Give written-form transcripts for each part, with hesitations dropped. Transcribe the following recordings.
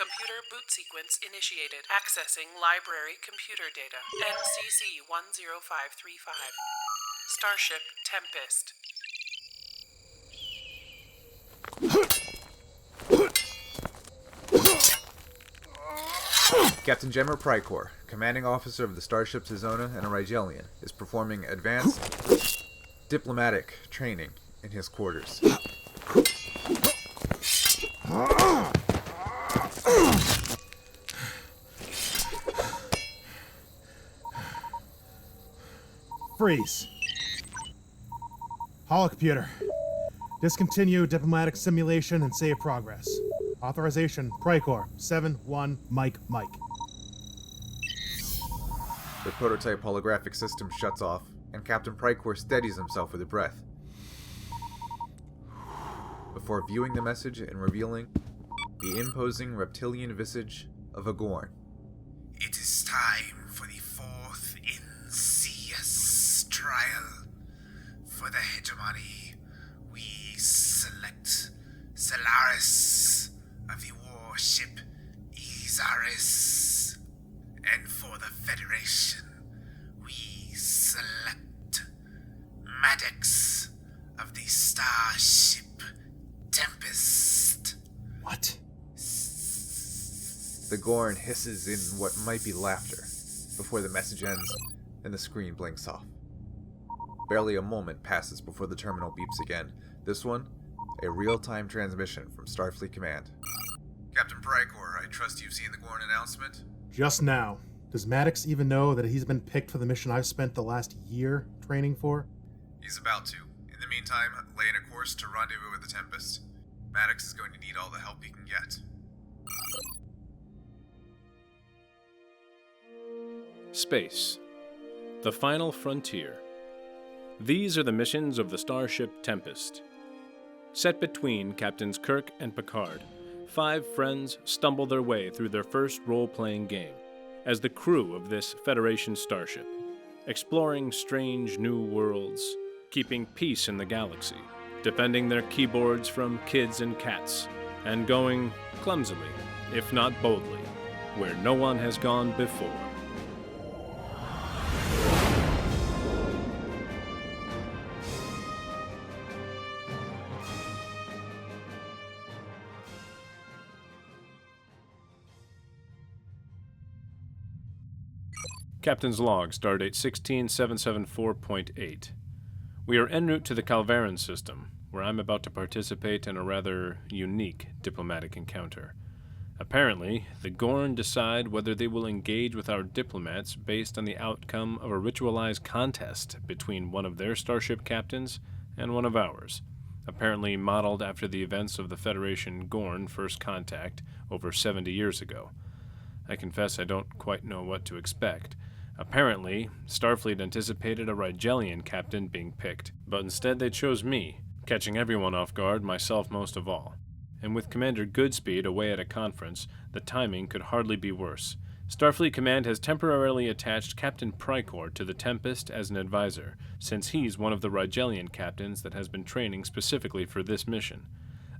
Computer boot sequence initiated. Accessing library computer data. NCC 10535. Starship Tempest. Captain Gemmer Prycor, commanding officer of the Starship Cezona and a Rigelian, is performing advanced diplomatic training in his quarters. Freeze. Holocomputer. Discontinue diplomatic simulation and save progress. Authorization, Prycor, 7-1, Mike. The prototype holographic system shuts off, and Captain Prycor steadies himself with a breath, before viewing the message and revealing the imposing reptilian visage of a Gorn. It is time for the fourth insidious trial. For the hegemony, we select Solaris of the warship Isaris. And for the Federation, we select Maddox of the starship Tempest. What? The Gorn hisses in what might be laughter, before the message ends and the screen blinks off. Barely a moment passes before the terminal beeps again. This one, a real-time transmission from Starfleet Command. Captain Prycor, I trust you've seen the Gorn announcement? Just now. Does Maddox even know that he's been picked for the mission I've spent the last year training for? He's about to. In the meantime, lay in a course to rendezvous with the Tempest. Maddox is going to need all the help he can get. Space. The final frontier. These are the missions of the Starship Tempest. Set between Captains Kirk and Picard, 5 friends stumble their way through their first role-playing game as the crew of this Federation starship, exploring strange new worlds, keeping peace in the galaxy, defending their keyboards from kids and cats, and going clumsily, if not boldly, where no one has gone before. Captain's Log, Stardate 16774.8. We are en route to the Calvaran system, where I'm about to participate in a rather unique diplomatic encounter. Apparently, the Gorn decide whether they will engage with our diplomats based on the outcome of a ritualized contest between one of their starship captains and one of ours, apparently modeled after the events of the Federation Gorn first contact over 70 years ago. I confess I don't quite know what to expect. Apparently, Starfleet anticipated a Rigelian captain being picked, but instead they chose me, catching everyone off guard, myself most of all. And with Commander Goodspeed away at a conference, the timing could hardly be worse. Starfleet Command has temporarily attached Captain Prycor to the Tempest as an advisor, since he's one of the Rigelian captains that has been training specifically for this mission.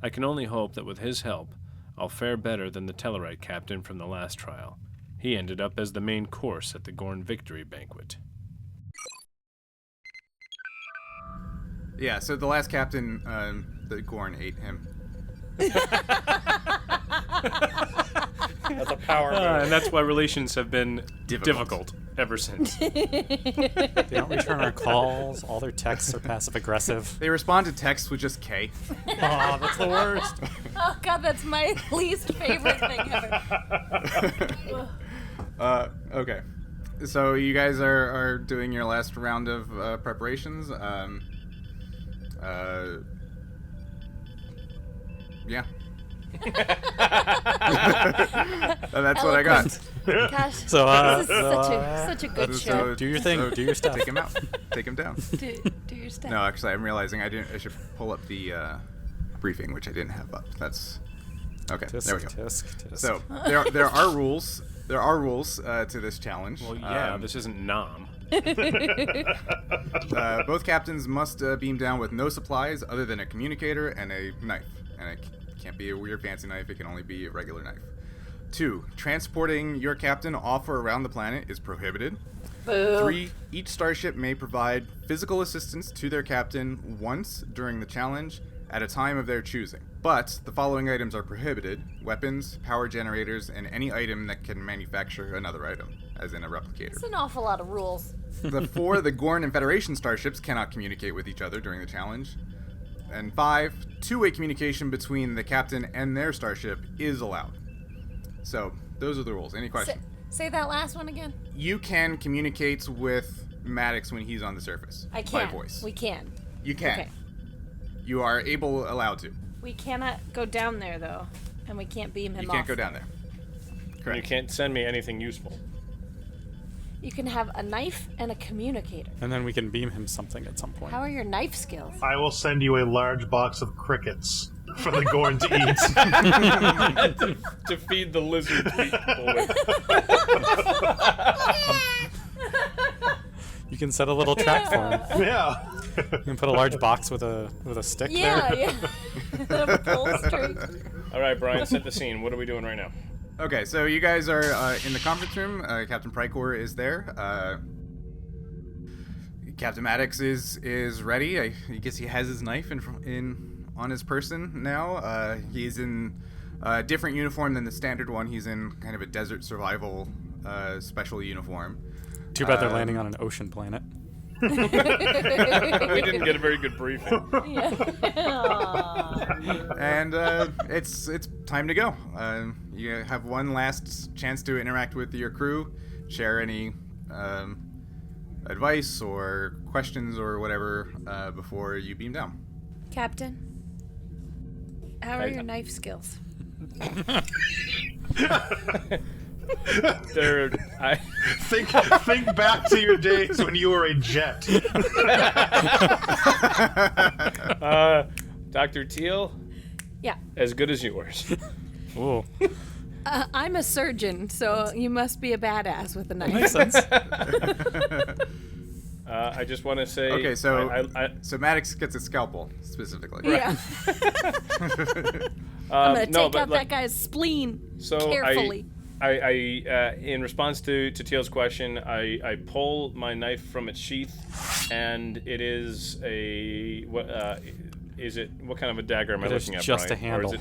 I can only hope that with his help, I'll fare better than the Tellarite captain from the last trial. He ended up as the main course at the Gorn Victory Banquet. Yeah, so the last captain, the Gorn ate him. That's a power move. And that's why relations have been difficult ever since. They don't return our calls. All their texts are passive-aggressive. They respond to texts with just K. Oh, that's the worst. Oh god, that's my least favorite thing ever. Okay. So you guys are doing your last round of preparations. Yeah. That's what I got. Gosh, So, this is such a good show. do your thing. Do your stuff. Take him out. Take him down. Do your stuff. No, actually, I'm realizing I should pull up the briefing, which I didn't have up. That's okay. Tisk, there we go. tisk, tisk. So there are rules. There are rules to this challenge. Well, yeah, this isn't Nam. Both captains must beam down with no supplies other than a communicator and a knife. And it can't be a weird fancy knife. It can only be a regular knife. 2, transporting your captain off or around the planet is prohibited. Boo. 3, each starship may provide physical assistance to their captain once during the challenge at a time of their choosing. But the following items are prohibited: weapons, power generators, and any item that can manufacture another item, as in a replicator. It's an awful lot of rules. The 4, the Gorn and Federation starships cannot communicate with each other during the challenge. And 5, two-way communication between the captain and their starship is allowed. So, those are the rules. Any questions? Say that last one again. You can communicate with Maddox when he's on the surface. I can. By voice. We can. You can. Okay. You are allowed to. We cannot go down there though, and we can't beam him You off. can't go down there. You Correct. can't send me anything useful. You can have a knife and a communicator. And then we can beam him something at some point. How are your knife skills? I will send you a large box of crickets for the Gorn to eat. To feed the lizard people with. You can set a little trap for him. Yeah. You can put a large box with a stick Yeah, there. yeah. A pull string. All right, Brian, set the scene. What are we doing right now? Okay, so you guys are in the conference room. Captain Pricor is there. Captain Maddox is ready. I guess he has his knife on his person now. He's in a different uniform than the standard one. He's in kind of a desert survival special uniform. Too bad they're landing on an ocean planet. We didn't get a very good briefing. And it's time to go. You have one last chance to interact with your crew, share any advice or questions or whatever before you beam down. Captain, how are your knife skills? Think back to your days when you were a jet. Dr. Teal, Yeah. as good as yours. Ooh, I'm a surgeon, so you must be a badass with a knife. makes sense. I just want to say. Okay, so I, Maddox gets a scalpel specifically. Yeah. I'm gonna no, take but out that guy's spleen So carefully. I in response to Teal's question, I pull my knife from its sheath, and it is a what kind of a dagger am I It is looking at? just Brian? a handle. Or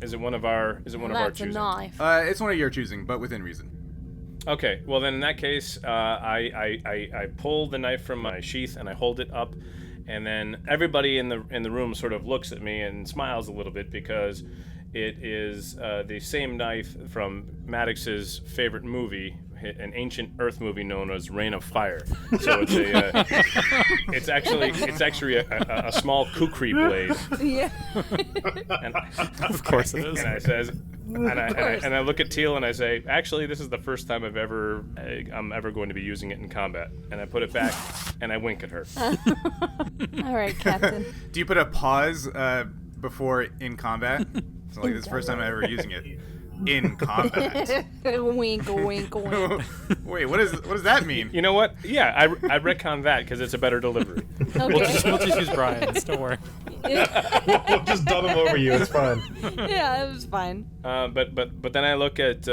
is it one of our one of our That's a choosing? knife. It's one of your choosing, but within reason. Okay, well then in that case, I pull the knife from my sheath and I hold it up, and then everybody in the room sort of looks at me and smiles a little bit because it is the same knife from Maddox's favorite movie, an ancient Earth movie known as Reign of Fire. So it's actually a small kukri blade. Yeah. And, Of course it is. and I look at Teal and I say, actually, this is the first time I'm ever going to be using it in combat. And I put it back and I wink at her. All right, Captain. Do you put a pause before in combat? So like this is the first time I'm ever using it in combat. Wink, wink, wink. Wait, what does that mean? You know what? Yeah, I retcon that because it's a better delivery. Okay. We'll just use Brian's. Don't worry. We'll just dub him over you. It's fine. Yeah, it was fine. But then I look at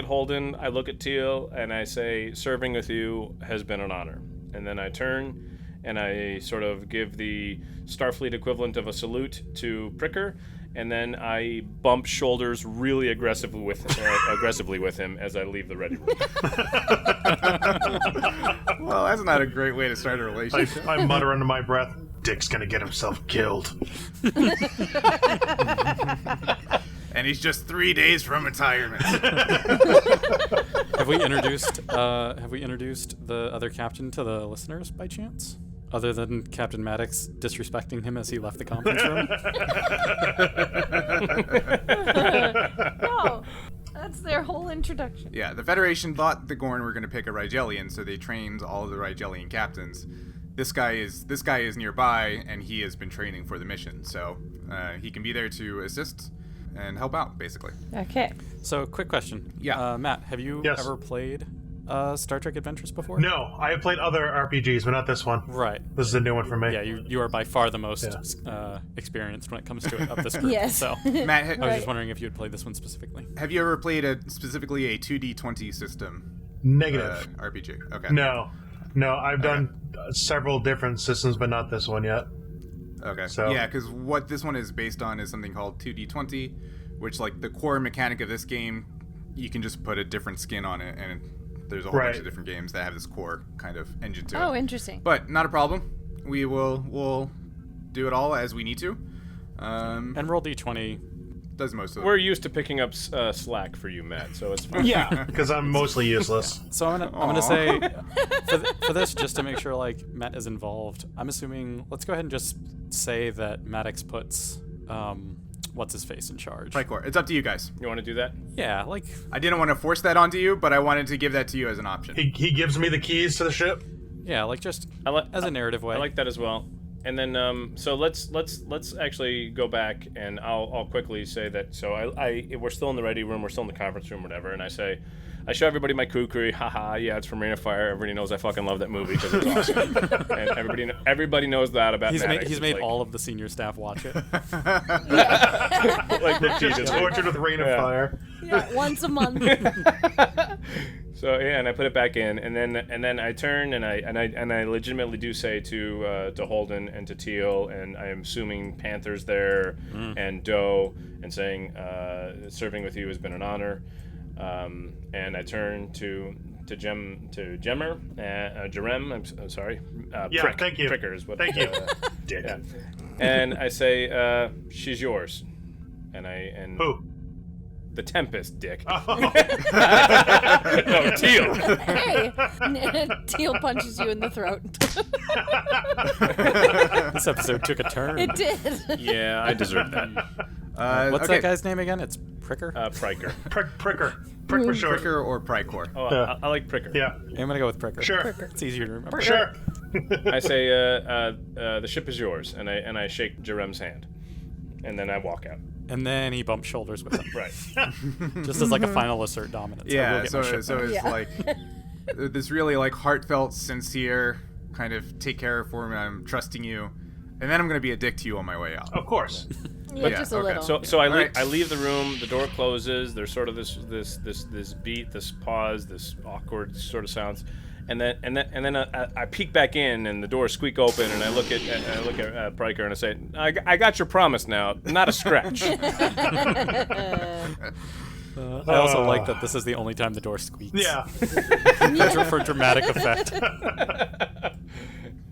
Holden, I look at Teal, and I say, serving with you has been an honor. And then I turn and I sort of give the Starfleet equivalent of a salute to Pricker, and then I bump shoulders really aggressively with him as I leave the ready room. Well, that's not a great way to start a relationship. I mutter under my breath, Dick's gonna get himself killed. And he's just 3 days from retirement. Have we introduced the other captain to the listeners by chance? Other than Captain Maddox disrespecting him as he left the conference room? No, that's their whole introduction. Yeah, the Federation thought the Gorn were going to pick a Rigelian, so they trained all of the Rigelian captains. This guy is nearby, and he has been training for the mission, so he can be there to assist and help out, basically. Okay. So, quick question. Yeah. Matt, have you Yes. ever played Star Trek Adventures before? No, I have played other RPGs, but not this one. Right. This is a new one for me. Yeah, you are by far the most experienced when it comes to it of this group. Yes. So Matt, I was just wondering if you had played this one specifically. have you ever played specifically a 2D20 system Negative. RPG? Okay. No, I've done several different systems, but not this one yet. Okay. So- Yeah, because what this one is based on is something called 2D20, which, like, the core mechanic of this game, you can just put a different skin on it, and there's a whole bunch of different games that have this core kind of engine to it. Oh, interesting. But not a problem. We'll do it all as we need to. And roll d20. Does most of it. We're used to picking up slack for you, Matt, so it's fine. Yeah, because I'm mostly useless. So I'm gonna say for this, just to make sure like Matt is involved, I'm assuming let's go ahead and just say that Maddox puts what's his face in charge. Tricor. It's up to you guys. You want to do that? Yeah, like I didn't want to force that onto you, but I wanted to give that to you as an option. He gives me the keys to the ship. yeah, like just I as a narrative way. I like that as well. And then, so let's actually go back, and I'll quickly say that. So we're still in the ready room, we're still in the conference room, whatever. And I show everybody my kukri. Haha, yeah, it's from Rain of Fire. Everybody knows I fucking love that movie because it's awesome. And everybody knows that about Maddox. He's It's made like, all of the senior staff watch it. like repeatedly. Tortured with Rain of Fire. Yeah, once a month. So yeah, and I put it back in, and then I turn and I legitimately do say to Holden and to Teal, and I am assuming Panther's there and Doe, and saying serving with you has been an honor, and I turn to Jerem. I'm sorry. Yeah, thank you. Pricker is what. Thank you. Dick. Yeah. And I say she's yours, and Who? the Tempest, Dick. Oh. No, Teal. Hey, Teal punches you in the throat. This episode took a turn. It did. Yeah, I deserve that. What's okay. that guy's name again? It's Pricker? Pricker. Pricker. Prick for short. Pricker or Pricor? Oh, Yeah. I like Pricker. Yeah, I'm gonna go with Pricker. sure. It's easier to remember. Sure. I say, the ship is yours, and I shake Jerem's hand, and then I walk out. And then he bumps shoulders with him. Right. Just as like a final assert dominance. I will Yeah, get so my ship it's back. like this really like heartfelt, sincere kind of take care for me. I'm trusting you, and then I'm gonna be a dick to you on my way out. Of course. Yeah, just a okay. little. So I Alright. I leave the room. The door closes. There's sort of this beat, this pause, this awkward sort of silence, and then I peek back in, and the doors squeak open, and I look at Priker, and I say, I got your promise now, not a scratch. I also like that this is the only time the door squeaks. Yeah. For dramatic effect.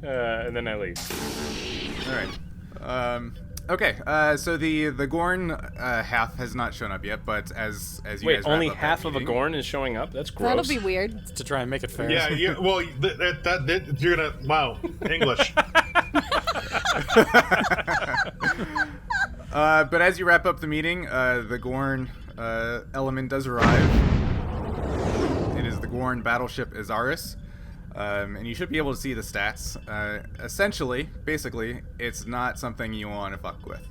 And then I leave. All right. Okay. So the Gorn half has not shown up yet, but as you Wait, guys wrap only up that half of a meeting- Gorn is showing up? That's gross. That'll be weird. To try and make it fair. Yeah, well, you're gonna, wow, English. But as you wrap up the meeting, the Gorn element does arrive. It is the Gorn battleship Azaris. And you should be able to see the stats. Essentially, basically, it's not something you want to fuck with.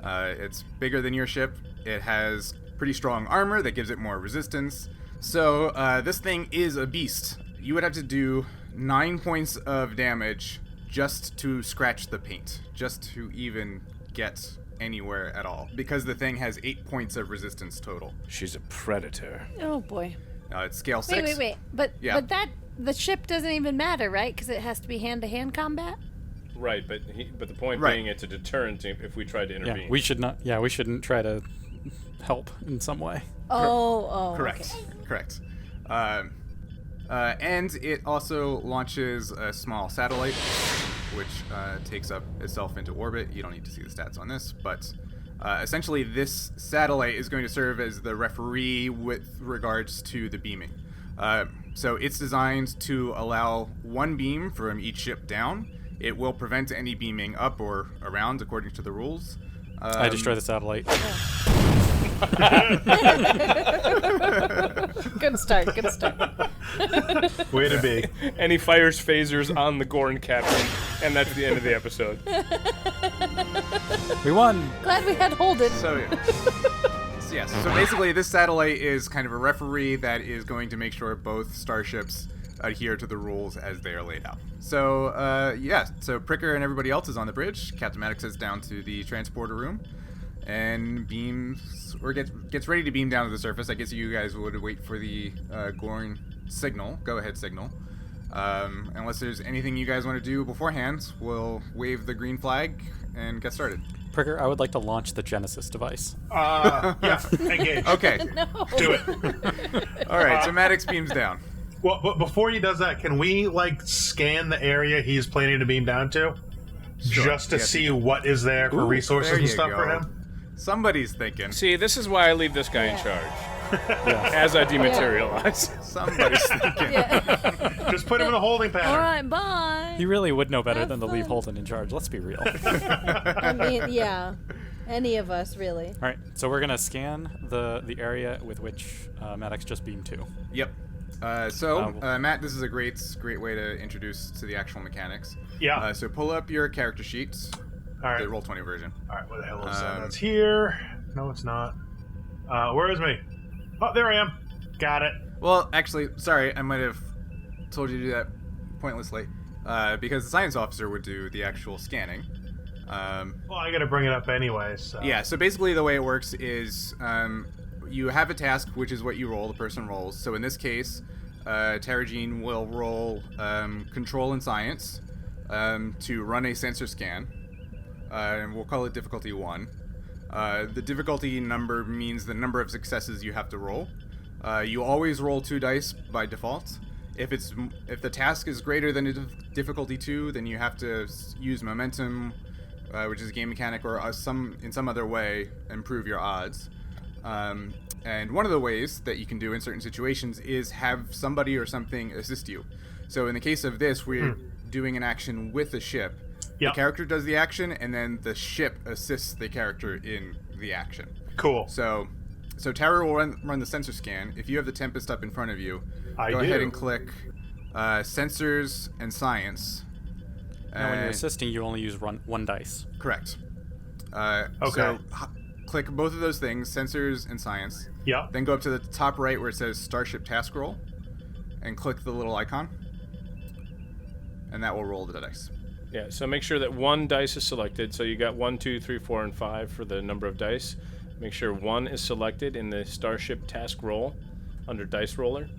It's bigger than your ship. It has pretty strong armor that gives it more resistance. So this thing is a beast. You would have to do 9 points of damage just to scratch the paint, just to even get anywhere at all, because the thing has 8 points of resistance total. She's a predator. Oh boy. It's scale 6. Wait. But Yeah. that the ship doesn't even matter, right? Because it has to be hand-to-hand combat. Right, but the point Right. being, it's a deterrent if we tried to Yeah, intervene. we should not. Yeah, we shouldn't try to help in some way. Oh. Correct. Okay. Correct. And it also launches a small satellite, which takes up itself into orbit. You don't need to see the stats on this, but essentially this satellite is going to serve as the referee with regards to the beaming. So it's designed to allow one beam from each ship down. It will prevent any beaming up or around according to the rules. I destroy the satellite. Good start. Way to be. And he fires phasers on the Gorn captain, and that's the end of the episode. We won. Glad we had Holden. So Yes. So basically, this satellite is kind of a referee that is going to make sure both starships adhere to the rules as they are laid out. So, so Pricker and everybody else is on the bridge. Captain Maddox heads down to the transporter room and gets ready to beam down to the surface. I guess you guys would wait for the Gorn signal, go-ahead signal. Unless there's anything you guys want to do beforehand, we'll wave the green flag and get started. Pricker, I would like to launch the Genesis device. Yeah, engage. Okay. No. Do it. All right, so Maddox beams down. Well, but before he does that, can we, scan the area he's planning to beam down to? Sure. Just to Yeah. see what is there for resources There and you stuff go. for him? Somebody's thinking. See, this is why I leave this guy in charge. As I dematerialize. Somebody's thinking. Just put him in a holding pattern. All right, bye. He really would know better Have than to leave fun. Holden in charge. Let's be real. I mean, yeah. Any of us, really. All right, so we're gonna scan the area with which Maddox just beamed to. Yep. Matt, this is a great way to introduce to the actual mechanics. Yeah. So pull up your character sheets, All right. the Roll20 version. All right, where the hell is that? That's here. No, it's not. Where is me? Oh, there I am. Got it. Well, actually, sorry, I might have told you to do that pointlessly, because the science officer would do the actual scanning. Well, I gotta bring it up anyway, so... Yeah, so basically the way it works is you have a task, which is what you roll, the person rolls. So in this case, Tarajine will roll Control and Science to run a sensor scan, and we'll call it difficulty 1. The difficulty number means the number of successes you have to roll. You always roll 2 dice by default. If the task is greater than a difficulty 2, then you have to use momentum, which is a game mechanic, or in some other way improve your odds. And one of the ways that you can do in certain situations is have somebody or something assist you. So in the case of this, we're doing an action with the ship. Yep. The character does the action, and then the ship assists the character in the action. Cool. So Tara will run the sensor scan. If you have the Tempest up in front of you, I go do. ahead and click Sensors and Science. Now, when you're assisting, you only use one dice. Correct. Okay. So click both of those things, Sensors and Science. Yep. Then go up to the top right where it says Starship Task Roll, and click the little icon, and that will roll the dice. Yeah, so make sure that 1 dice is selected. So you got 1, 2, 3, 4, and 5 for the number of dice. Make sure 1 is selected in the Starship Task Roll under Dice Roller. Do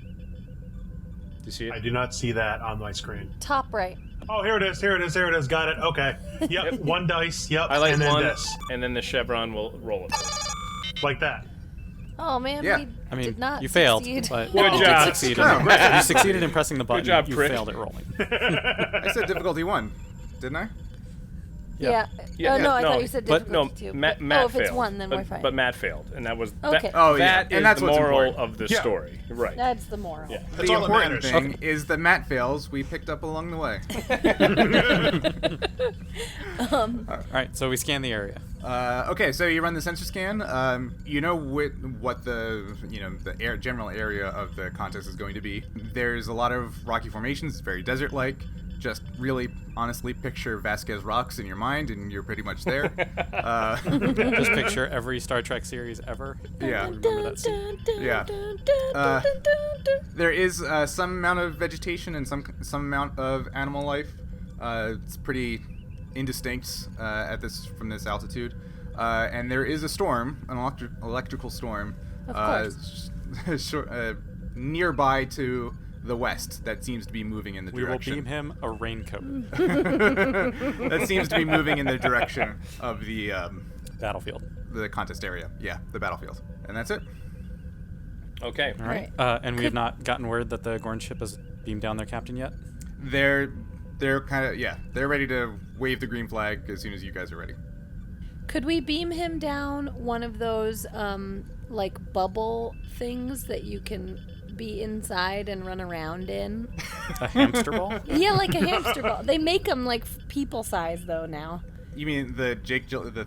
you see it? I do not see that on my screen. Top right. Oh, here it is. Got it. Okay. Yep. 1 dice. Yep. Highlight and then 1, this. and then the chevron will roll it. Like that. Oh, man, Yeah. we I mean, did not you failed, succeed. but Good you job. did succeed. Oh, You succeeded in pressing the button. job, you prick. failed at rolling. I said difficulty 1, didn't I? Yeah. Yeah, Oh, no, I no, thought you said but no, difficulty 2. Matt oh, if failed. it's 1, then but, we're fine. But Matt failed, and that was Okay. Oh, yeah. that And is that's the what's moral important. of the Yeah. story, right? That's the moral. Yeah. That's The all that important matters. thing is that Matt fails, we picked up along the way. All right, so we scan the area. Okay, so you run the sensor scan. You know what the general area of the contest is going to be. There's a lot of rocky formations. It's very desert-like. Just really, honestly, picture Vasquez rocks in your mind, and you're pretty much there. Just picture every Star Trek series ever. Yeah. Remember that scene. Yeah. There is some amount of vegetation and some amount of animal life. It's pretty indistinct from this altitude, and there is a storm, an electrical storm, Of nearby to the west that seems to be moving in the We will direction. beam him a raincoat. That seems to be moving in the direction of the Battlefield. contest area. Yeah, the battlefield, and that's it. Okay. All right. And we have not gotten word that the Gorn ship has beamed down their captain yet. They're kind of they're ready to wave the green flag as soon as you guys are ready. Could we beam him down one of those, bubble things that you can be inside and run around in? A hamster ball? Yeah, like a hamster ball. They make them, people size, though, now. You mean the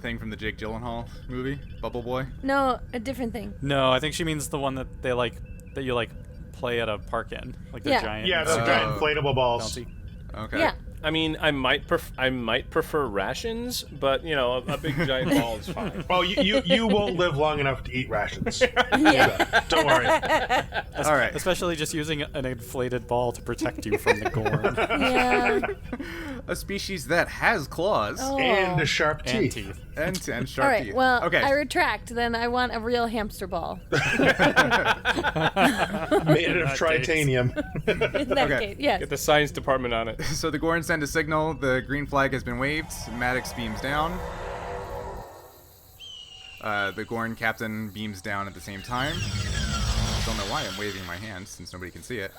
thing from the Jake Gyllenhaal movie, Bubble Boy? No, a different thing. No, I think she means the one that that you play at a park in, like the Yeah. giant. Yeah, those giant inflatable balls. bouncy. Okay. Yeah. I mean, I might prefer rations, but you know, a big giant ball is fine. Well, you won't live long enough to eat rations. Yeah. Don't worry. All right. Especially just using an inflated ball to protect you from the Gorn. Yeah. A species that has claws Oh. And a sharp And teeth. teeth. and sharp All right. teeth. Well, okay. I retract. Then I want a real hamster ball. Made of tritanium. In that Okay. case, yes. Get the science department on it. So the Gorn send a signal. The green flag has been waved. Maddox beams down. The Gorn captain beams down at the same time. Don't know why I'm waving my hand since nobody can see it.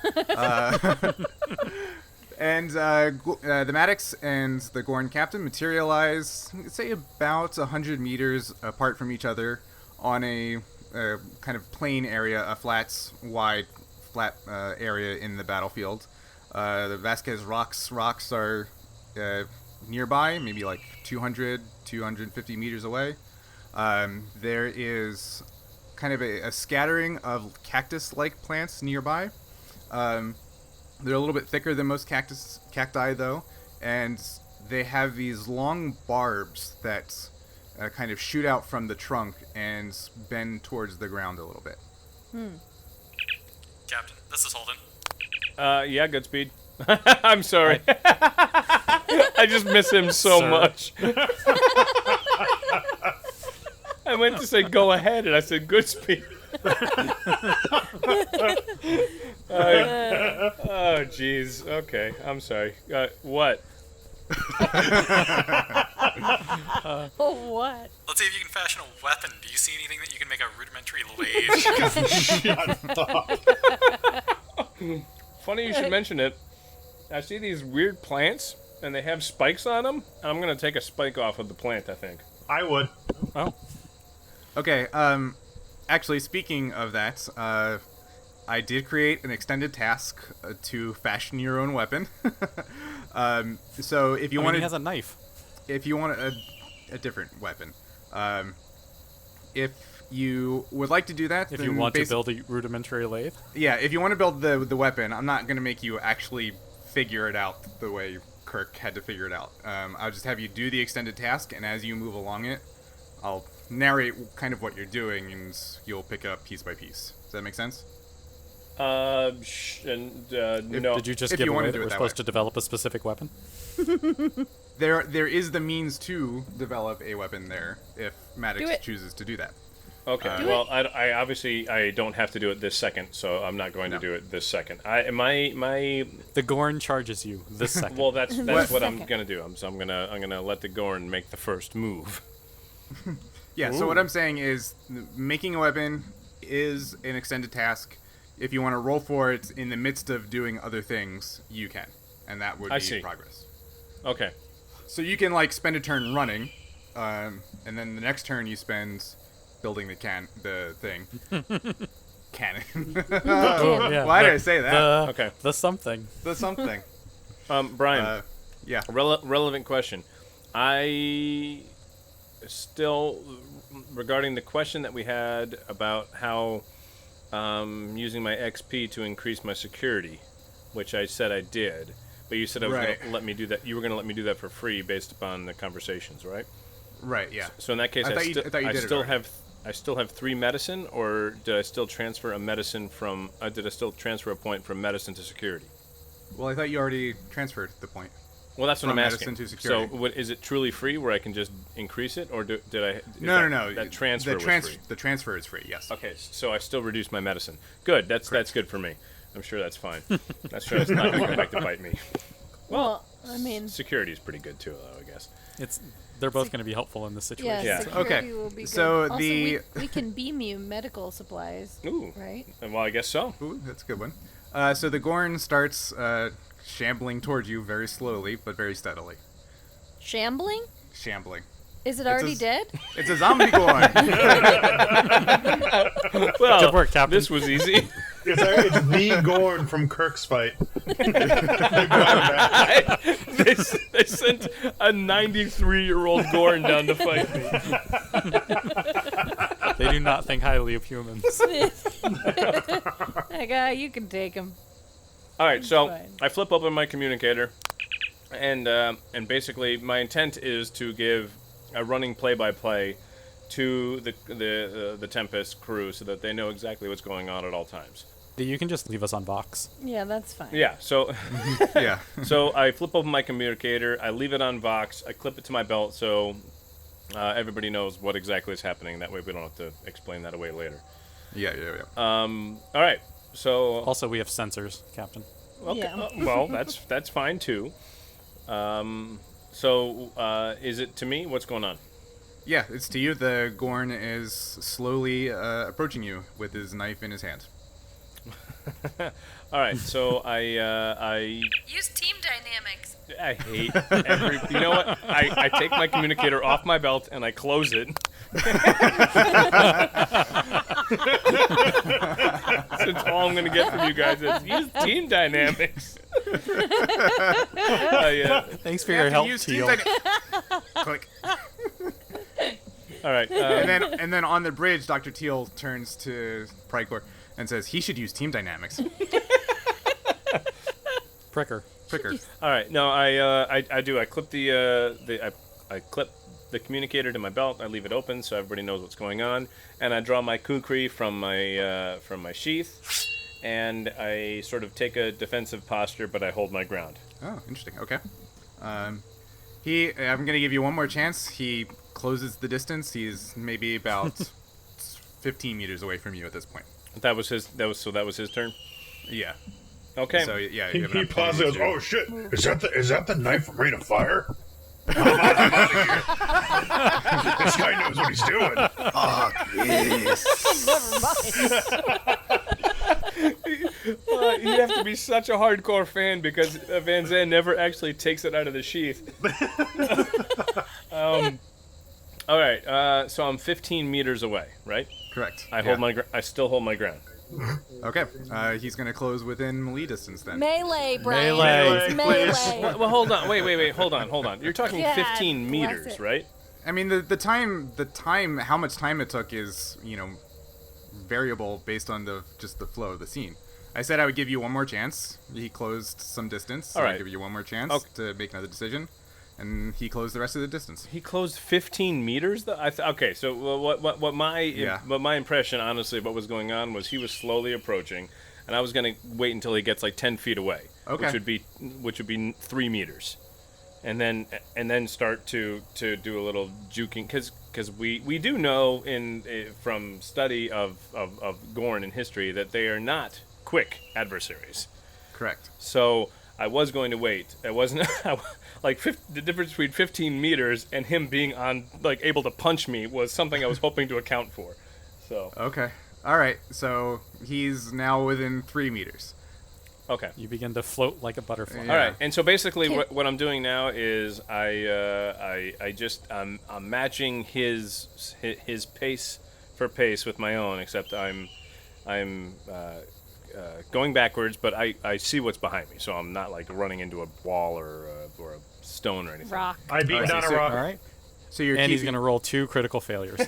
And the Maddox and the Gorn captain materialize, say, about 100 meters apart from each other on a kind of plain area, a flat area in the battlefield. The Vasquez rocks are nearby, maybe like 200, 250 meters away. There is kind of a scattering of cactus-like plants nearby. They're a little bit thicker than most cacti, though, and they have these long barbs that kind of shoot out from the trunk and bend towards the ground a little bit. Captain, this is Holden. Yeah, Goodspeed. I'm sorry. I just miss him so Sir. much. I went to say go ahead, and I said Goodspeed. Oh, jeez. Okay, I'm sorry. What? Oh, what? Let's see if you can fashion a weapon. Do you see anything that you can make a rudimentary lathe? Funny you should mention it. I see these weird plants, and they have spikes on them. I'm gonna take a spike off of the plant, I think. I would. Oh. Okay, actually, speaking of that, I did create an extended task to fashion your own weapon. So if you I mean, want he has a knife. if you want a different weapon, if you would like to do that, If then you want to build a rudimentary lathe. yeah, if you want to build the weapon, I'm not gonna make you actually figure it out the way Kirk had to figure it out. I'll just have you do the extended task, and as you move along it, I'll narrate kind of what you're doing, and you'll pick up piece by piece. Does that make sense? No. Did you just If give you wanna away do that it we're that supposed way. to develop a specific weapon? There is the means to develop a weapon there if Do Maddox it. chooses to do that. Okay. Well, I obviously I don't have to do it this second, so I'm not going to do it this second. My The Gorn charges you this second. well, that's This what I'm second. gonna do. I'm gonna let the Gorn make the first move. Yeah, so what I'm saying is making a weapon is an extended task. If you want to roll for it in the midst of doing other things, you can. And that would I be see. progress. Okay. So you can like spend a turn running, and then the next turn you spend building the thing. Cannon. Yeah, Why did the- I say that? Okay. The something. The something. Brian, Yeah. relevant question. I still, regarding the question that we had about how using my XP to increase my security, which I said I did, but you said I was Right. going to let me do that. You were going to let me do that for free based upon the conversations, right? Right. Yeah. So in that case, I thought you did it already. I still have 3 medicine, or did I still transfer a medicine from? Did I still transfer a point from medicine to security? Well, I thought you already transferred the point. Well, that's what From I'm medicine asking. to security. So, is it truly free, where I can just increase it, or did I? No. That transfer was free. The transfer is free. Yes. Okay, so I still reduced my medicine. Good. That's good for me. I'm sure that's fine. I'm sure it's not going to come back to bite me. Well, I mean, Security is pretty good too, though. I guess. They're both going to be helpful in this situation. yeah, Yeah. security Okay, will be good. so Also, the- we can beam you medical supplies, Ooh. right? Well, I guess so. Ooh, that's a good one. So the Gorn starts shambling towards you very slowly, but very steadily. Shambling? Shambling. Is it already a- dead? It's a zombie Gorn. Well, Good work, Captain. This was easy. It's the Gorn from Kirk's fight. They sent a 93-year-old Gorn down to fight me. They do not think highly of humans. Like, you can take him. All right, so Fine. I flip open my communicator. And basically, my intent is to give a running play-by-play to the Tempest crew so that they know exactly what's going on at all times. You can just leave us on Vox. Yeah, that's fine. Yeah. So Yeah. so I flip open my communicator, I leave it on Vox, I clip it to my belt so everybody knows what exactly is happening. That way we don't have to explain that away later. Yeah. All right. So Also, we have sensors, Captain. okay, Yeah. well, that's fine too. So is it to me? What's going on? Yeah, it's to you. The Gorn is slowly approaching you with his knife in his hand. All right. So I Use team dynamics. I hate every. You know what? I take my communicator off my belt and I close it. Since all I'm gonna get from you guys is use team dynamics. Thanks for your help, Use Teal. Click. All right. And then on the bridge, Dr. Teal turns to Prycor and says he should use team dynamics. Pricker. All right. No, I do. I clip I clip the communicator to my belt. I leave it open so everybody knows what's going on, and I draw my kukri from my sheath, and I sort of take a defensive posture, but I hold my ground. Oh, interesting. Okay. I'm gonna give you one more chance. He closes the distance. He's maybe about 15 meters away from you at this point. That was his turn. Yeah. Okay. So yeah, He you have an pauses. opportunity Goes, to- "Oh shit! Is that the knife from Rain of Fire?" I'm out of here. This guy knows what he's doing. You have to be such a hardcore fan because Van Zandt never actually takes it out of the sheath. All right. So I'm 15 meters away, right? Correct. I still hold my ground. Okay. He's gonna close within melee distance then. Melee, Brian. Melee. It's melee. Well, hold on. Wait. Hold on. You're talking God 15 bless meters, it. right? I mean, the time, how much time it took is, variable based on just the flow of the scene. I said I would give you one more chance. He closed some distance, so All I right. give you one more chance Okay. to make another decision, and he closed the rest of the distance. He closed 15 meters. Okay. So what my impression, honestly, of what was going on was he was slowly approaching, and I was gonna wait until he gets like 10 feet away, Okay. which would be 3 meters. And then start to do a little juking because we do know from study of Gorn in history that they are not quick adversaries. Correct. So I was going to wait. It wasn't the difference between 15 meters and him being able to punch me was something I was hoping to account for. So Okay. All right. So he's now within 3 meters. okay. You begin to float like a butterfly. Yeah. All right, and so basically, what I'm doing now is I'm matching his pace for pace with my own, except I'm going backwards, but I see what's behind me, so I'm not like running into a wall or a stone or anything. Rock. I beat down a rock. All right. So you're And he's keeping, going to roll 2 critical failures.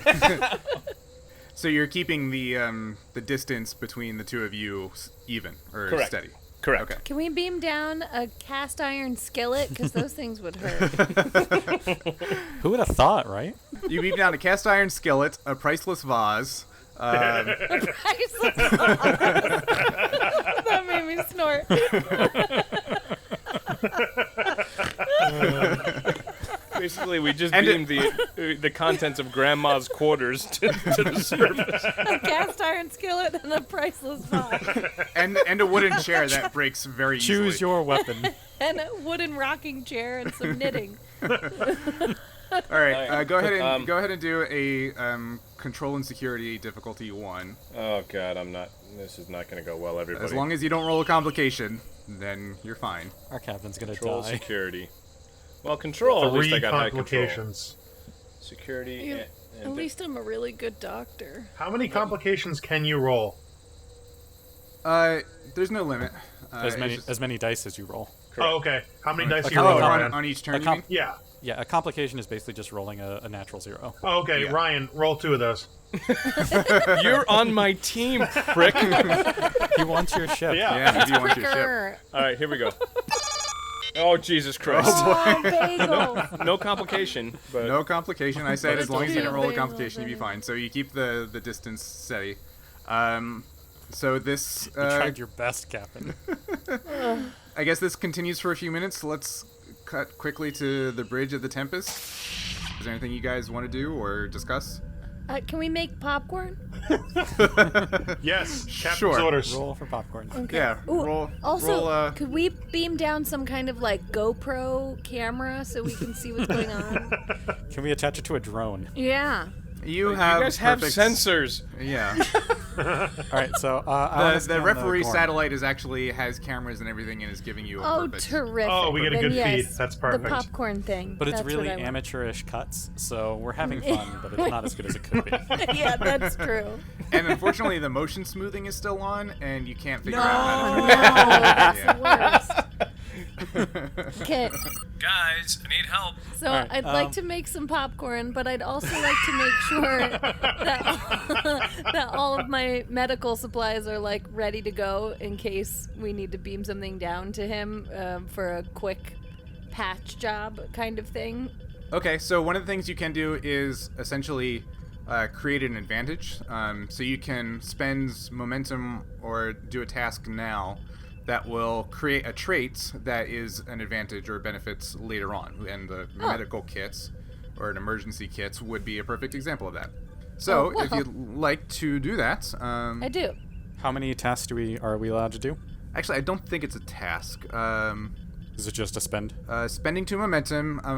so you're keeping the distance between the two of you even or Correct. steady. Correct. Okay. Can we beam down a cast iron skillet? Because those things would hurt. Who would have thought, right? You beat down a cast iron skillet, a priceless vase. Priceless. That made me snort. Basically, we just And beamed the contents of Grandma's quarters to the surface. A cast iron skillet and a priceless vase. and a wooden chair that breaks very easily. Choose your weapon. And a wooden rocking chair and some knitting. All right, go ahead and do a control and security difficulty 1. Oh God, this is not going to go well, everybody. As long as you don't roll a complication, then you're fine. Our captain's going to Control die. security. Well, control. At least I 3 got high control. complications. Security. You- and At least I'm a really good doctor. How many complications can you roll? There's no limit. As it's many just- as many dice as you roll. Oh, okay. How many dice a do you Oh, roll, couple- Ryan? on each turn, A you mean? Yeah. Yeah, a complication is basically just rolling a natural 0. Oh, okay, Yeah. Ryan, roll 2 of those. You're on my team, prick. He wants your ship. Yeah. Yeah, if you want your ship. Grr. All right, here we go. Oh, Jesus Christ. Oh, bagel. No complication, but No complication. I said But as long as you didn't roll a it's complication, you'd be fine. So you keep the distance steady. So this. You tried your best, Captain. I guess this continues for a few minutes. Let's cut quickly to the bridge of the Tempest. Is there anything you guys want to do or discuss? Can we make popcorn? Yes, captain's Sure. orders. Roll for popcorn. Okay. Yeah. Ooh, also, roll, could we beam down some kind of like GoPro camera so we can see what's going on? Can we attach it to a drone? Yeah. You you have guys have perfect- sensors. Yeah. All right, so I wanna The scan referee Gorn. satellite is actually has cameras and everything and is giving you a Oh, purpose. terrific. Oh, we get a Then good feed. yes, That's perfect. The popcorn thing. But it's That's really what I want. amateurish cuts, so we're having fun, but it's not as good as it could be. Yeah, that's true. And unfortunately, the motion smoothing is still on, and you can't figure out how No, to do it. that's Yeah. the worst. Okay, Guys, I need help. so All right, I'd like to make some popcorn, but I'd also like to make sure that all of my medical supplies are like ready to go in case we need to beam something down to him for a quick patch job kind of thing. Okay, so one of the things you can do is essentially create an advantage. So you can spend momentum or do a task now that will create a trait that is an advantage or benefits later on. And the medical kits or an emergency kits would be a perfect example of that. So if you'd like to do that, I do. How many tasks are we allowed to do? actually, I don't think it's a task. Is it just a spend? Spending 2 momentum. I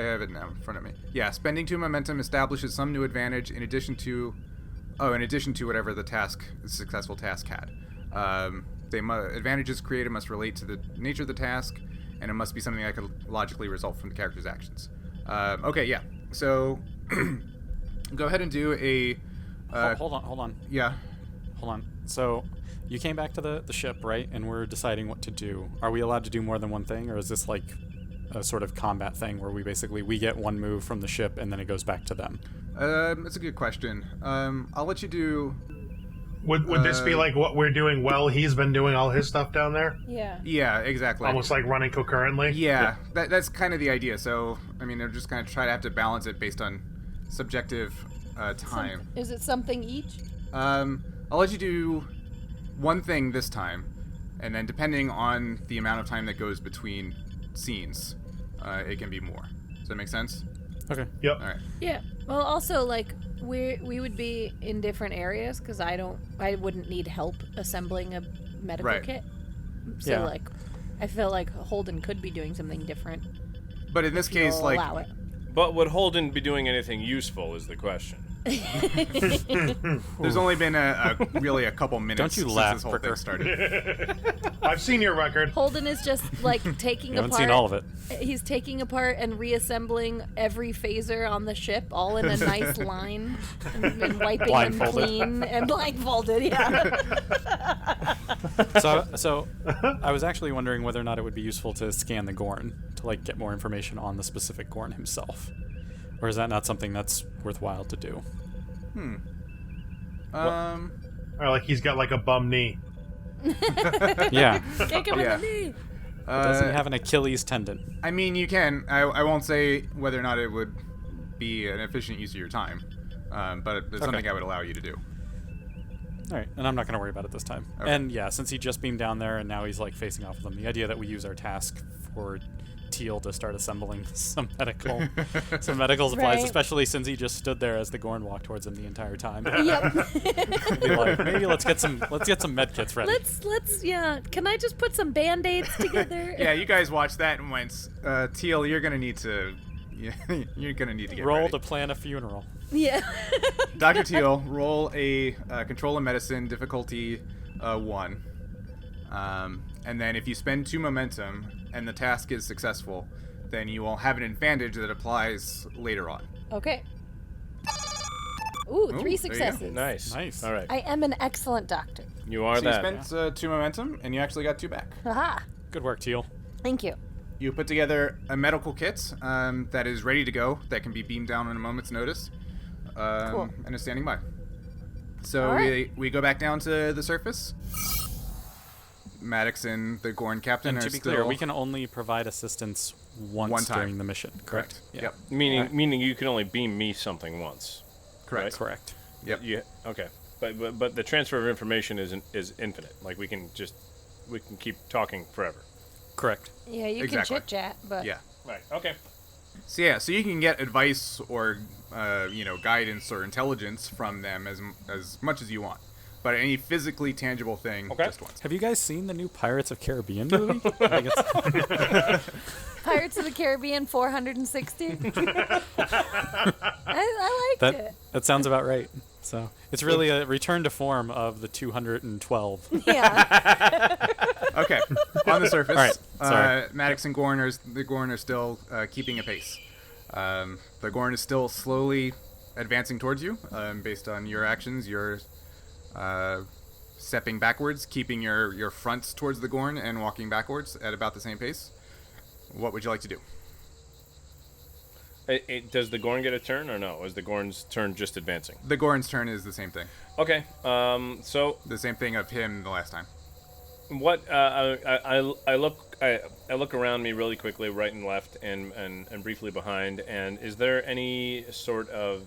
have it now in front of me. Yeah, spending 2 momentum establishes some new advantage in addition to whatever the successful task had. Advantages created must relate to the nature of the task, and it must be something that could logically result from the character's actions. Okay, yeah. So go ahead and do a. Hold on. Yeah. Hold on. So you came back to the ship, right? And we're deciding what to do. Are we allowed to do more than one thing, or is this like a sort of combat thing where we get one move from the ship and then it goes back to them? That's a good question. I'll let you do. Would this be like what we're doing while he's been doing all his stuff down there? Yeah. Yeah, exactly. Almost like running concurrently? Yeah, that's kind of the idea. So, I mean, they're just going to try to have to balance it based on subjective time. Is it something each? I'll let you do one thing this time, and then depending on the amount of time that goes between scenes, it can be more. Does that make sense? Okay. Yep. All right. Yeah. Well, also like we would be in different areas because I wouldn't need help assembling a medical Right. kit. So Yeah. like, I feel like Holden could be doing something different. But in this case, You'll like, allow it. But would Holden be doing anything useful is the question. there's only been really a couple minutes Don't you since laugh, this whole Pricker. thing started. I've seen your record. Holden is just like taking You haven't apart. seen all of it. He's taking apart and reassembling every phaser on the ship, all in a nice line, and wiping them Blindfolded. clean and blindfolded. Yeah. So I was actually wondering whether or not it would be useful to scan the Gorn to like get more information on the specific Gorn himself, or is that not something that's worthwhile to do? Or like he's got like a bum knee. Yeah. Kick him Yeah. in the knee. Doesn't he have an Achilles tendon? I mean, you can. I won't say whether or not it would be an efficient use of your time, but it's something I would allow you to do. All right, and I'm not going to worry about it this time. Okay. And yeah, since he just beamed down there and now he's like facing off with them, the idea that we use our task for Teal to start assembling some medical supplies, Right. especially since he just stood there as the Gorn walked towards him the entire time. Yep. Be like, maybe let's get some med kits ready. Let's yeah. Can I just put some band-aids together? Yeah, you guys watched that and went, Teal, you're gonna need to, you're gonna need to get Roll ready. to plan a funeral. Yeah. Dr. Teal, roll a control of medicine difficulty 1, and then if you spend 2 momentum and the task is successful, then you will have an advantage that applies later on. Okay. Ooh, 3 there you go. successes. Nice. Nice. All right. I am an excellent doctor. You are So that. you spent 2 momentum and you actually got 2 back. Haha. Good work, Teal. Thank you. You put together a medical kit that is ready to go, that can be beamed down on a moment's notice, Cool. and is standing by. So All right. we go back down to the surface. Maddox and the Gorn captain And are to be still... clear, we can only provide assistance once One time. during the mission. Correct. Yeah. Yep. Meaning you can only beam me something once. Correct. Correct. Yep. Yeah. Okay. But the transfer of information is infinite. Like we can keep talking forever. Correct. Yeah, you Exactly. can chit chat, but Yeah. Right. Okay. So you can get advice or guidance or intelligence from them as much as you want, but any physically tangible thing just once. Have you guys seen the new Pirates of Caribbean movie? I think it's Pirates of the Caribbean 460. I liked it. that sounds about right. So it's really a return to form of the 212. Yeah. Okay, on the surface, All right, sorry. Maddox and the Gorn are still keeping a pace. The Gorn is still slowly advancing towards you, based on your actions. You're stepping backwards, keeping your fronts towards the Gorn, and walking backwards at about the same pace. What would you like to do? Does the Gorn get a turn or no? Is the Gorn's turn just advancing? The Gorn's turn is the same thing. Okay. So The same thing of him the last time. what I look around me really quickly, right and left, and briefly behind. And is there any sort of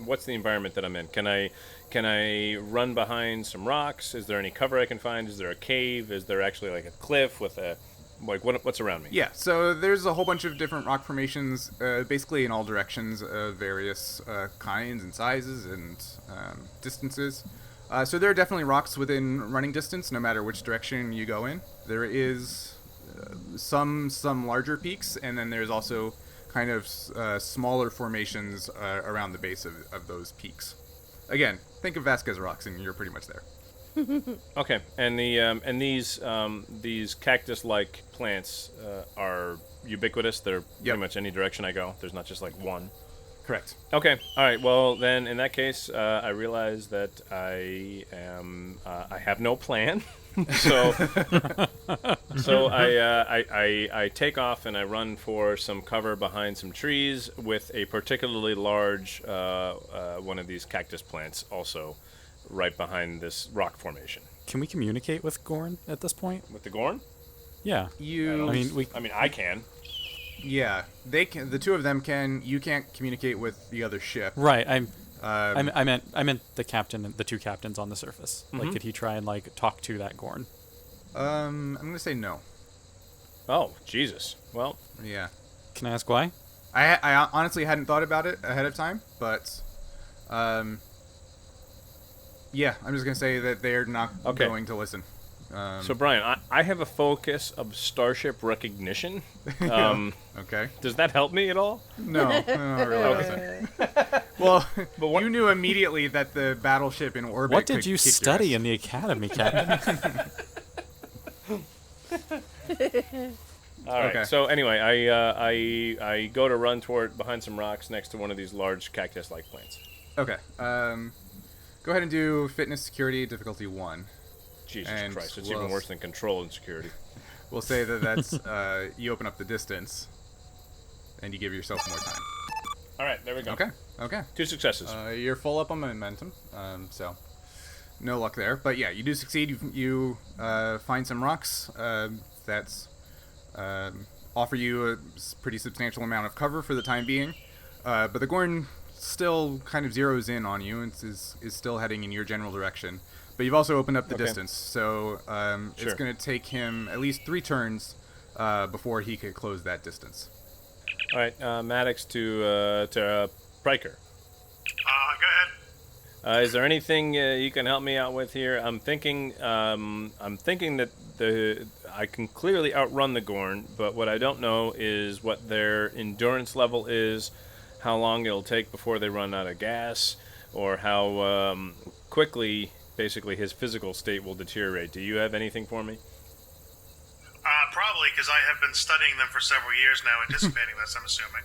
what's the environment that I'm in? Can I run behind some rocks? Is there any cover I can find? Is there a cave? Is there actually like a cliff with a what's around me? Yeah, so there's a whole bunch of different rock formations, basically in all directions, of various kinds and sizes and distances. So there are definitely rocks within running distance, no matter which direction you go in. There is some larger peaks, and then there's also kind of smaller formations around the base of those peaks. Again, think of Vasquez rocks, and you're pretty much there. Okay, and these cactus-like plants are ubiquitous. They're pretty much any direction I go. There's not just like one. Correct. Okay, all right. Well, then in that case, I realize that I have no plan. so I take off and I run for some cover behind some trees with a particularly large one of these cactus plants also right behind this rock formation. Can we communicate with Gorn at this point? With the Gorn? Yeah. I can. Yeah, they can. The two of them can. You can't communicate with the other ship. Right. I meant the captain, the two captains on the surface. Like, could he try and like talk to that Gorn? I'm gonna say no. Oh, Jesus. Well, Yeah. Can I ask why? I honestly hadn't thought about it ahead of time, but yeah, I'm just gonna say that they're not going to listen. so Brian, I have a focus of starship recognition. Okay. Does that help me at all? No, not really. Well, but you knew immediately that the battleship in orbit. What did could you kick your study ass. in the academy, Captain? All right. Okay. So anyway, I go to run toward behind some rocks next to one of these large cactus-like plants. Okay. Go ahead and do fitness security difficulty 1. Jesus And Christ, it's we'll even worse than control and security. We'll say that that's you open up the distance, and you give yourself more time. All right, there we go. Okay. 2 successes. You're full up on momentum, so no luck there. But yeah, you do succeed. You find some rocks that's offer you a pretty substantial amount of cover for the time being. But the Gorn still kind of zeroes in on you and is still heading in your general direction. But you've also opened up the distance, so it's going to take him at least 3 turns before he could close that distance. All right, Maddox to Pryker. Go ahead. Is there anything you can help me out with here? I'm thinking that I can clearly outrun the Gorn, but what I don't know is what their endurance level is, how long it'll take before they run out of gas, or how quickly basically his physical state will deteriorate. Do you have anything for me? Probably, because I have been studying them for several years now, anticipating this, I'm assuming.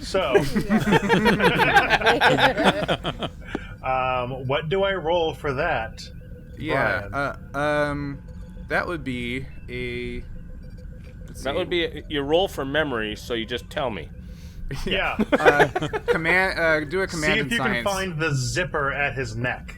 So, what do I roll for that? Yeah, that would be a... That would be your roll for memory, so you just tell me. Yeah. Command. Do a command See in if you science. can find the zipper at his neck.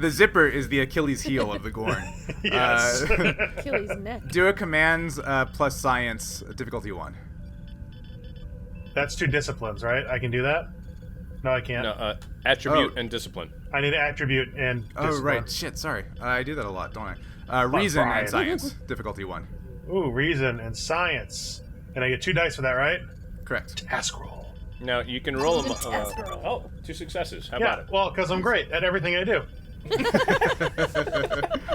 The zipper is the Achilles heel of the Gorn. Yes. Achilles' neck. Do a commands plus science, difficulty 1. That's 2 disciplines, right? I can do that? No, I can't. No, attribute and discipline. I need attribute and discipline. Oh, right. Shit, sorry. I do that a lot, don't I? Reason Brian. and science, difficulty 1. Ooh, reason and science. And I get 2 dice for that, right? Correct. Task roll. Now, you can roll them. Task roll. 2 successes. How Yeah, about it? well, because I'm great at everything I do.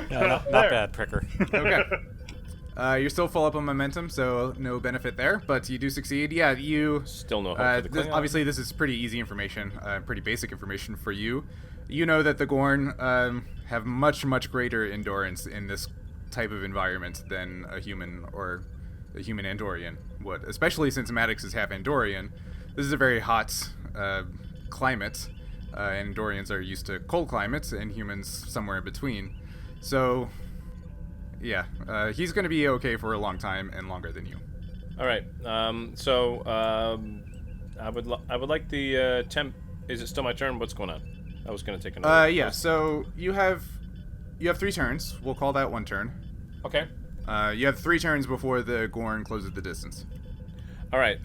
Yeah, not bad, Pricker. Okay. You're still full up on momentum, so no benefit there, but you do succeed. Yeah, you... Still no hope for the Klingon. Obviously, this is pretty easy information, pretty basic information for you. You know that the Gorn have much, much greater endurance in this type of environment than a human or a human Andorian would, especially since Maddox is half Andorian. This is a very hot climate. Andorians are used to cold climates, and humans somewhere in between. So, yeah, he's going to be okay for a long time and longer than you. All right. I would like the temp. Is it still my turn? What's going on? I was going to take another. Yeah. So you have 3 turns. We'll call that 1 turn. Okay. You have 3 turns before the Gorn closes the distance. All right.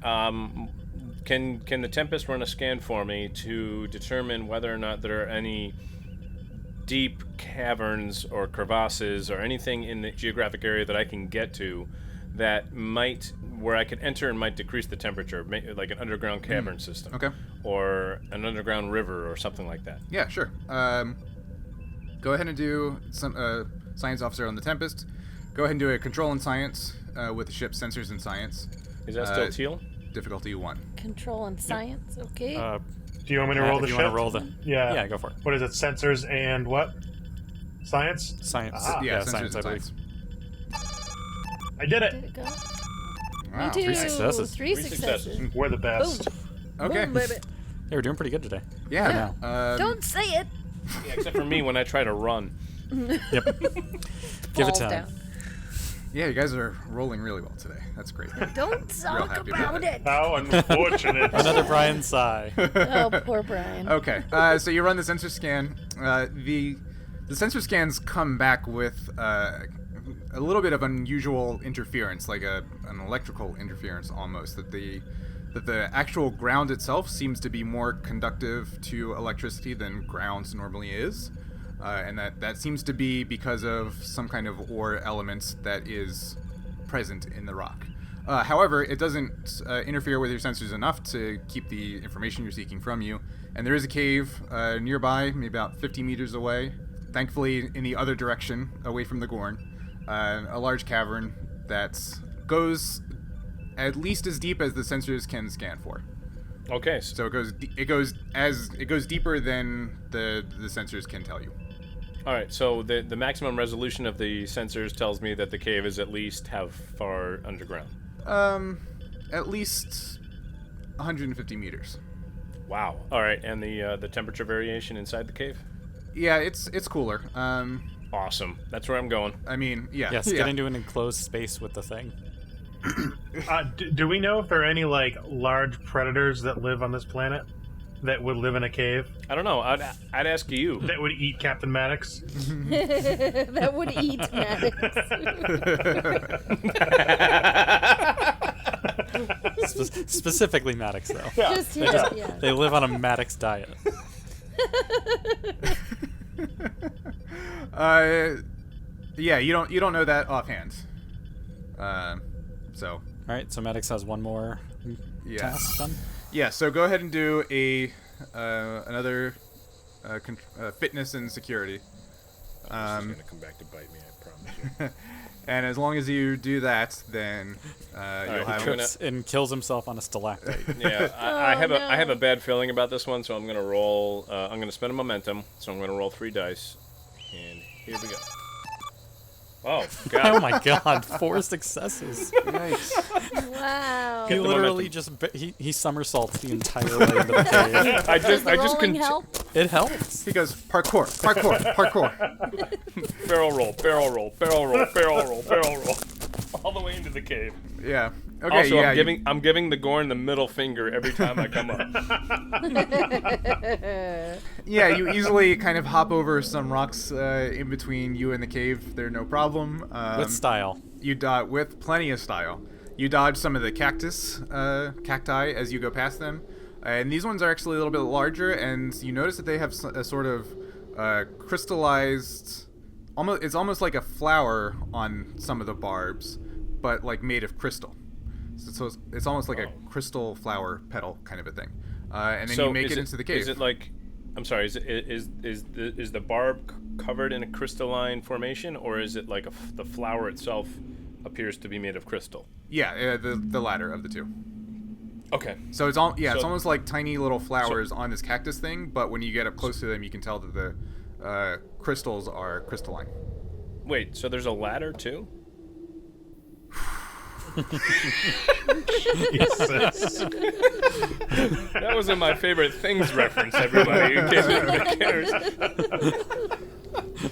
Can the Tempest run a scan for me to determine whether or not there are any deep caverns or crevasses or anything in the geographic area that I can get to that where I could enter and might decrease the temperature, like an underground cavern system. Okay. Or an underground river or something like that. Yeah, sure. Go ahead and do some science officer on the Tempest. Go ahead and do a control and science with the ship's sensors and science. Is that still teal? Difficulty 1. Control and science, okay. Do you want me to roll the if you ship? want to roll the... Yeah. Yeah, go for it. What is it? Sensors and what? Science? Science. Yeah, science, sensors I and believe. science. I did Did it. it go? Wow. Me too. 3 successes. 3 3 successes. We're the best. Okay. Boom, baby. Yeah, we're doing pretty good today. Yeah. Don't say it. Yeah, except for me when I try to run. Yep. Give it Falls time. down. Yeah, you guys are rolling really well today. That's great. Don't talk happy about about it. How unfortunate. Another Brian sigh. Oh, poor Brian. Okay, so you run the sensor scan. The sensor scans come back with a little bit of unusual interference, like an electrical interference almost. That the actual ground itself seems to be more conductive to electricity than ground normally is, and that seems to be because of some kind of ore element that is present in the rock. However, it doesn't interfere with your sensors enough to keep the information you're seeking from you. And there is a cave nearby, maybe about 50 meters away. Thankfully, in the other direction, away from the Gorn, a large cavern that goes at least as deep as the sensors can scan for. Okay. So it goes deeper than the sensors can tell you. All right. So the maximum resolution of the sensors tells me that the cave is at least how far underground? At least 150 meters. Wow. All right. And the temperature variation inside the cave? Yeah, it's cooler. Awesome. That's where I'm going. I mean, yeah. Yes, yeah. get into an enclosed space with the thing. Do we know if there are any like large predators that live on this planet that would live in a cave I don't know. I'd ask you. that would eat Captain Maddox? That would eat Maddox. Specifically Maddox, though. Just him, yeah. They live on a Maddox diet. Yeah, you don't know that offhand. So All right, so Maddox has one more task done. yeah, so go ahead and do another fitness and security. This is gonna come back to bite me. I promise you. And as long as you do that, then you'll right, have. Trips and kills himself on a stalactite. Yeah, I have no. I have a bad feeling about this one, so I'm gonna roll. I'm gonna spend a momentum, so I'm gonna roll 3 dice, and here we go. Oh Oh God! my god, 4 successes. Wow. He the literally he somersaults the entire way into the cave. I Does just the rolling help? It helps. He goes parkour. barrel roll, barrel roll, barrel roll, barrel roll, barrel roll, all the way into the cave. Yeah. Okay, Also, yeah, I'm giving the Gorn the middle finger every time I come up. Yeah, you easily kind of hop over some rocks in between you and the cave. They're no problem. With style. You dodge with plenty of style. You dodge some of the cacti as you go past them, and these ones are actually a little bit larger. And you notice that they have a sort of crystallized, it's almost like a flower on some of the barbs, but like made of crystal. So it's almost like a crystal flower petal kind of a thing. And then you make it into the cave. Is it like? I'm sorry. Is the barb covered in a crystalline formation, or is it like the flower itself appears to be made of crystal? Yeah, the latter of the two. Okay. So it's it's almost like tiny little flowers on this cactus thing, but when you get up close to them, you can tell that the crystals are crystalline. Wait, so there's a ladder too? Jesus. That was in my favorite things reference, everybody. In case anybody cares.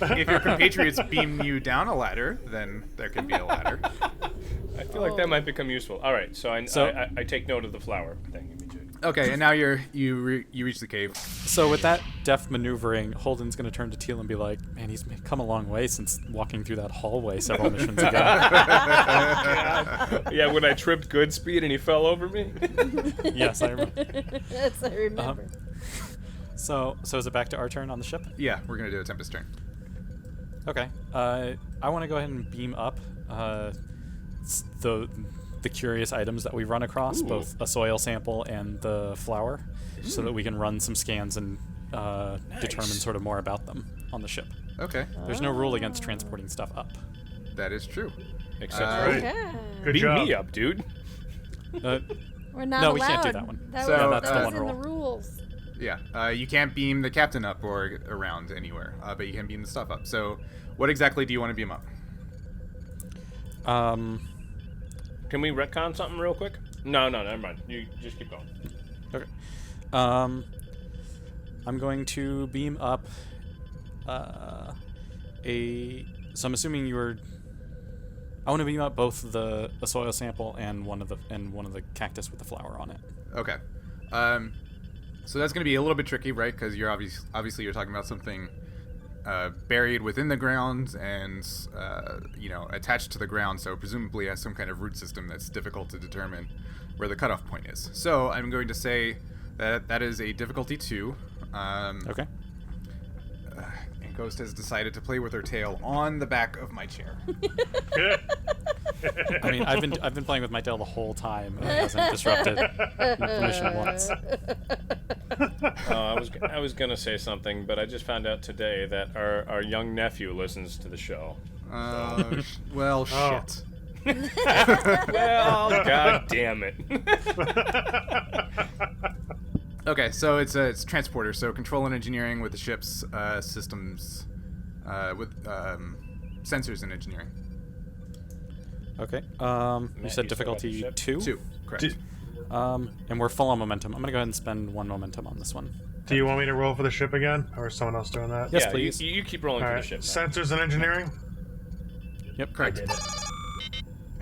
If your compatriots beam you down a ladder, then there can be a ladder. I feel like that might become useful. All right, so I take note of the flower thing. Okay, and now you reach the cave. So with that deft maneuvering, Holden's going to turn to Teal and be like, man, he's come a long way since walking through that hallway several missions ago. Yeah, when I tripped Goodspeed and he fell over me. Yes, I remember. Yes, I remember. So is it back to our turn on the ship? Yeah, we're going to do a Tempest turn. Okay. I want to go ahead and beam up the curious items that we run across, both a soil sample and the flower, so that we can run some scans and determine sort of more about them on the ship. Okay. There's no rule against transporting stuff up. That is true. Except Okay. Good beat job. me up, dude. We're not No, allowed. we can't do that one. That So, was, yeah, that's that the was one in the rule. rules. Yeah, you can't beam the captain up or around anywhere, but you can beam the stuff up. So what exactly do you want to beam up? Can we retcon something real quick? No, never mind. You just keep going. Okay. I'm going to beam up so I'm assuming I want to beam up both a soil sample and one of the cactus with the flower on it. Okay. So that's going to be a little bit tricky, right? Because you're obviously you're talking about something buried within the ground and attached to the ground, so presumably has some kind of root system that's difficult to determine where the cutoff point is. So I'm going to say that is a difficulty 2. Okay. And Ghost has decided to play with her tail on the back of my chair. I mean, I've been playing with my tail the whole time, and it hasn't disrupted the mission once. I was gonna say something, but I just found out today that our young nephew listens to the show. Well, shit. Well, god damn it. Okay, so it's transporter, so control and engineering with the ship's systems, with sensors and engineering. Okay. Matt, You said you difficulty said 2? 2, correct. And we're full on momentum. I'm gonna go ahead and spend 1 momentum on this one. Do you want me to roll for the ship again, or is someone else doing that? Yes, Yeah, please. You keep rolling All for right. the ship. Matt. Sensors and engineering. Yep. Correct.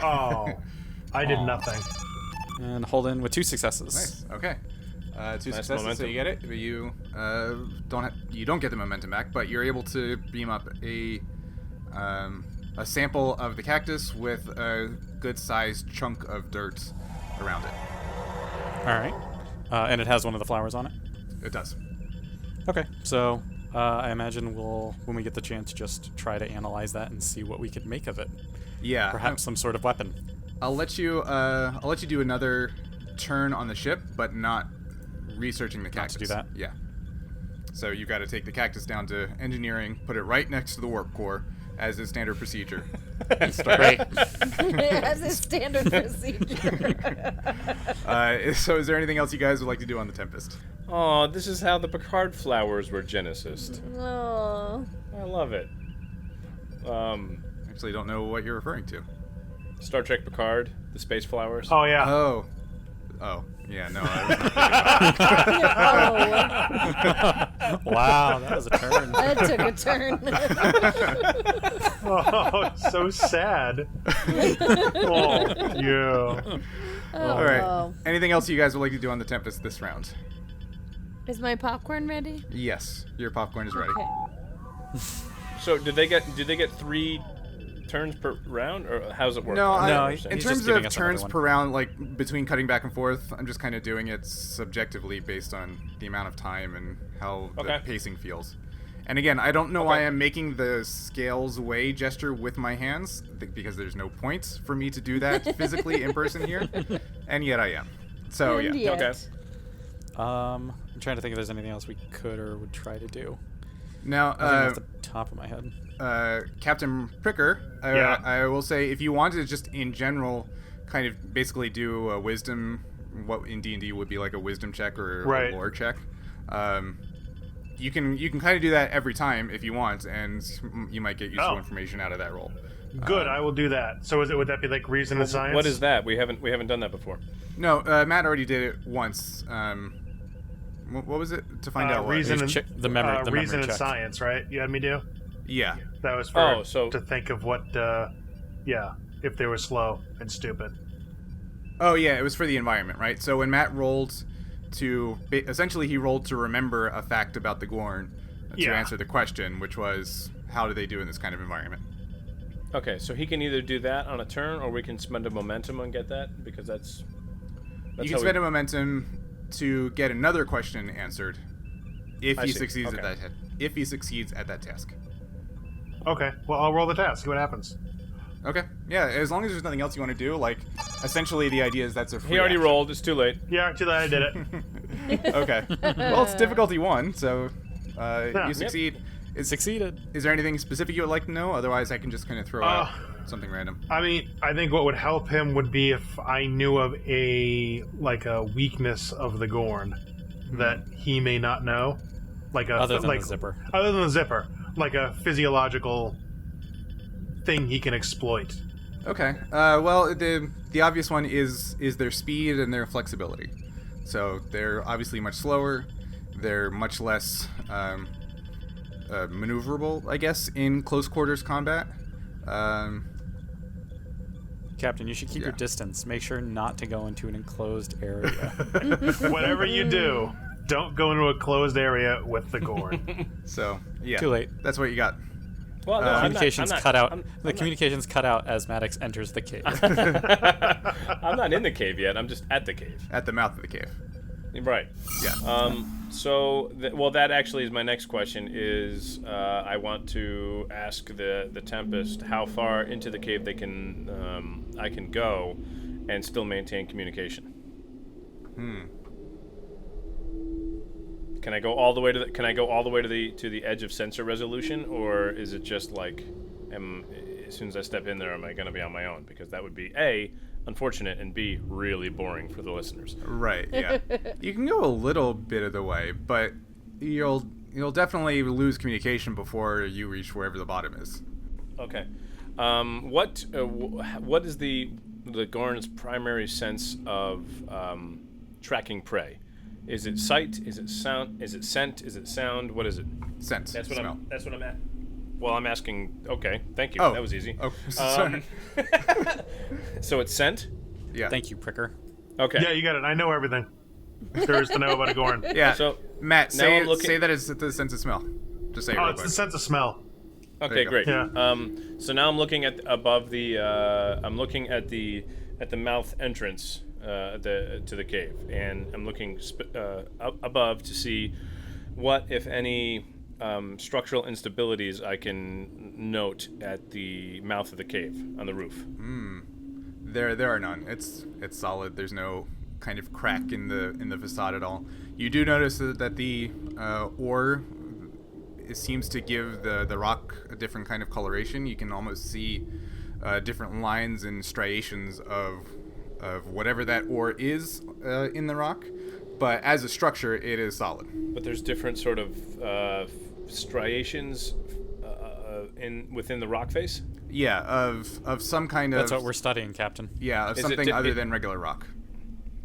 Oh, I did Aw. nothing. And Holden with 2 successes. Nice. Okay. 2 Nice successes, so momentum. you get it. But you don't get the momentum back, but you're able to beam up a sample of the cactus with a good-sized chunk of dirt around it. All right. And it has one of the flowers on it. It does. Okay. So I imagine we'll, when we get the chance, just try to analyze that and see what we could make of it. Yeah. Perhaps some sort of weapon. I'll let you do another turn on the ship, but not researching the cactus. do that? Yeah. So you got to take the cactus down to engineering, put it right next to the warp core as is standard procedure. And start. As a standard procedure. So is there anything else you guys would like to do on the Tempest? Oh, this is how the Picard flowers were genesised. Oh. I love it. Actually, don't know what you're referring to. Star Trek Picard, the space flowers. Oh yeah. Oh. Yeah, no, I was not thinking about it. Oh, Wow, that was a turn. that took a turn. Oh, it's so sad. Oh, yeah. All right. Anything else you guys would like to do on the Tempest this round? Is my popcorn ready? Yes, your popcorn is ready. Okay. So did they get 3 turns per round, or how's it work? No, No, in he's just terms giving of us another turns one. per round, like between cutting back and forth, I'm just kind of doing it subjectively based on the amount of time and how the Okay. pacing feels. And again, I don't know why Okay. I'm making the scales away gesture with my hands, because there's no point for me to do that physically in person here, and yet I am. So And yeah. yet. Okay. I'm trying to think if there's anything else we could or would try to do. Now, Nothing off the top of my head. Captain Pricker, Yeah. I will say, if you wanted to just in general kind of basically do a wisdom, what in D&D would be like a wisdom check or Right. a lore check, you can kind of do that every time if you want, and you might get useful Oh. information out of that roll. Good, I will do that. So would that be like reason and science? What is that? We haven't done that before. No, Matt already did it once. What was it? To find out what? reason and, The memory reason and check. science, right? You had me do? Yeah. That was for Oh, so- to think of what if they were slow and stupid. Oh yeah, it was for the environment, right? So when Matt rolled essentially he rolled to remember a fact about the Gorn to Yeah. answer the question, which was how do they do in this kind of environment? Okay, so he can either do that on a turn, or we can spend a momentum and get that, because that's You can how spend a momentum to get another question answered if I he see. succeeds Okay. if he succeeds at that task. Okay, well I'll roll the task. See what happens. Okay. Yeah, as long as there's nothing else you want to do, like essentially the idea is that's a free He already action. rolled. It's too late. Yeah, too late. I did it. Okay. Well, it's difficulty 1, so Yeah. you succeed. Succeeded. Is there anything specific you would like to know? Otherwise, I can just kind of throw out something random. I mean, I think what would help him would be if I knew of a weakness of the Gorn that he may not know, like a Other than like the zipper. other than the zipper, like a physiological thing he can exploit. Okay. Well, the obvious one is their speed and their flexibility. So they're obviously much slower. They're much less maneuverable, I guess, in close quarters combat. Captain, you should keep your Yeah. distance. Make sure not to go into an enclosed area. Whatever you do, don't go into a closed area with the Gorn. So yeah. Too late. That's what you got. Well, no, I'm Communications not, cut out. I'm The communications cut out as Maddox enters the cave. I'm not in the cave yet. I'm just at the cave. At the mouth of the cave. Right. Yeah. So, that actually is my next question. Is I want to ask the Tempest how far into the cave I can go, and still maintain communication. Can I go all the way to the edge of sensor resolution, or is it just like, as soon as I step in there, am I going to be on my own? Because that would be A, unfortunate, and B, really boring for the listeners. Right. Yeah. You can go a little bit of the way, but you'll definitely lose communication before you reach wherever the bottom is. Okay. What is the Gorn's primary sense of tracking prey? Is it sight? Is it sound? Is it scent? Is it sound? What is it? Sense. That's what smell. I'm at. Well, I'm asking. Okay, thank you. Oh. That was easy. Oh, sorry. So it's scent. Yeah. Thank you, Pricker. Okay. Yeah, you got it. I know everything there is to know about a Gorn. Yeah. So Matt, now I'm looking- say that it's the sense of smell. Just say it Oh, real it's quick. the sense of smell. Okay, There you go. great. Yeah. So now I'm looking at above the. I'm looking at the mouth entrance to the cave, and I'm looking up above to see what, if any, structural instabilities I can note at the mouth of the cave on the roof. There are none. It's solid. There's no kind of crack in the facade at all. You do notice that the ore it seems to give the rock a different kind of coloration. You can almost see different lines and striations of whatever that ore is in the rock. But as a structure, it is solid. But there's different sort of striations within the rock face. Yeah, of some kind of. That's what we're studying, Captain. Yeah, of Is it something di- other it- than regular rock.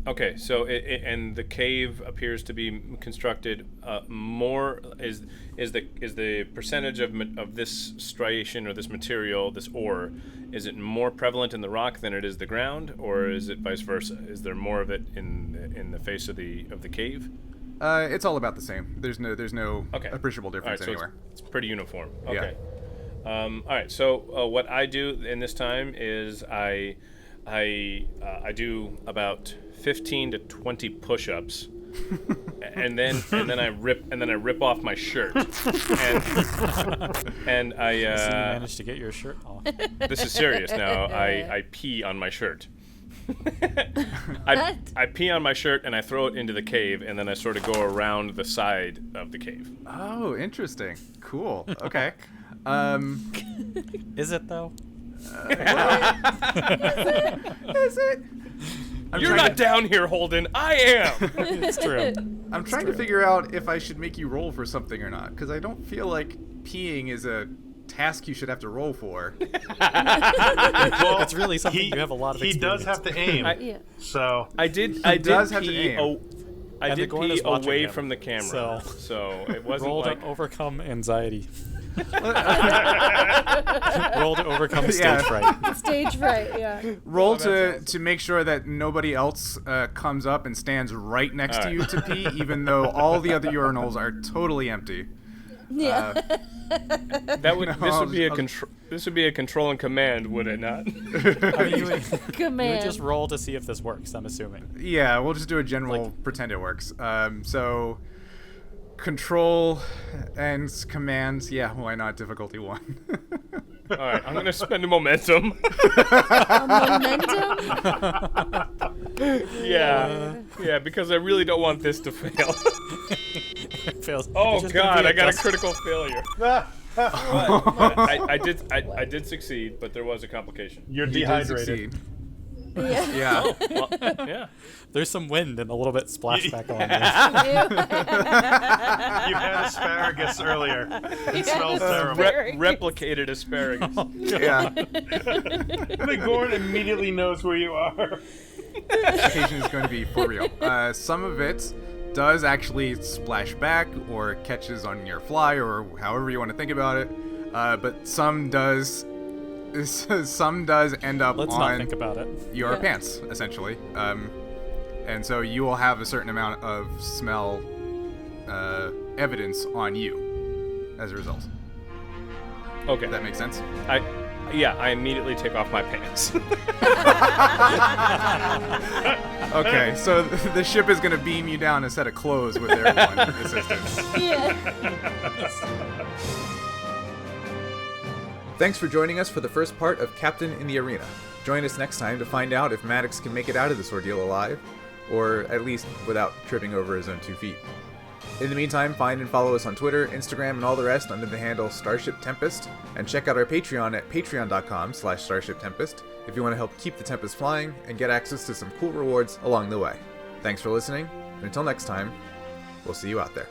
Okay, so and the cave appears to be constructed more is the percentage of this striation or this material, this ore, is it more prevalent in the rock than it is the ground, or is it vice versa? Is there more of it in the face of the cave? It's all about the same. There's no Okay. appreciable difference All right, anywhere. So it's pretty uniform. Yeah. Okay. All right. So what I do in this time is I do about 15 to 20 push-ups, and then I rip off my shirt, and I So you managed to get your shirt off. this is serious now. I pee on my shirt. I pee on my shirt and I throw it into the cave, and then I sort of go around the side of the cave. Oh, interesting. Cool. Okay. Is it though? Is it? You're not down here, Holden. I am. It's true. I'm trying to figure out if I should make you roll for something or not, because I don't feel like peeing is a task you should have to roll for. Well, It's really something you have a lot of He experience. does have to aim. Yeah. So I did does have to pee. aim. I And the did Gorn pee is watching away him, from the camera, so it wasn't Roll like to overcome anxiety. Roll to overcome stage Yeah. fright. Stage fright, yeah. Roll that's to awesome. to make sure that nobody else comes up and stands right next to All you right. to pee, even though all the other urinals are totally empty. Yeah. that would. No, This would be a control and command, would it not? I mean, you would Command. just roll to see if this works, I'm assuming. Yeah, we'll just do a general pretend it works. So control and commands, yeah, why not? Difficulty 1. All right, I'm gonna spend a momentum. Momentum? Yeah, because I really don't want this to fail. It fails. Oh It's just gonna God, be I got a dust- critical failure. I did succeed, but there was a complication. you're You did dehydrated. succeed. Yeah. Yeah. Well, yeah. There's some wind and a little bit splashback on You had asparagus earlier. It smells terrible. Replicated asparagus. Yeah. The Gorn immediately knows where you are. Occasion is going to be for real. Some of it does actually splash back or catches on your fly or however you want to think about it. But some does end up Let's on not think about it. your Yeah. pants, essentially. And so you will have a certain amount of smell evidence on you as a result. Okay. Does that make sense? I immediately take off my pants. Okay, so the ship is going to beam you down a set of clothes with their one assistance. Yeah. Thanks for joining us for the first part of Captain in the Arena. Join us next time to find out if Maddox can make it out of this ordeal alive, or at least without tripping over his own 2 feet. In the meantime, find and follow us on Twitter, Instagram, and all the rest under the handle Starship Tempest, and check out our Patreon at patreon.com/Starship Tempest if you want to help keep the Tempest flying and get access to some cool rewards along the way. Thanks for listening, and until next time, we'll see you out there.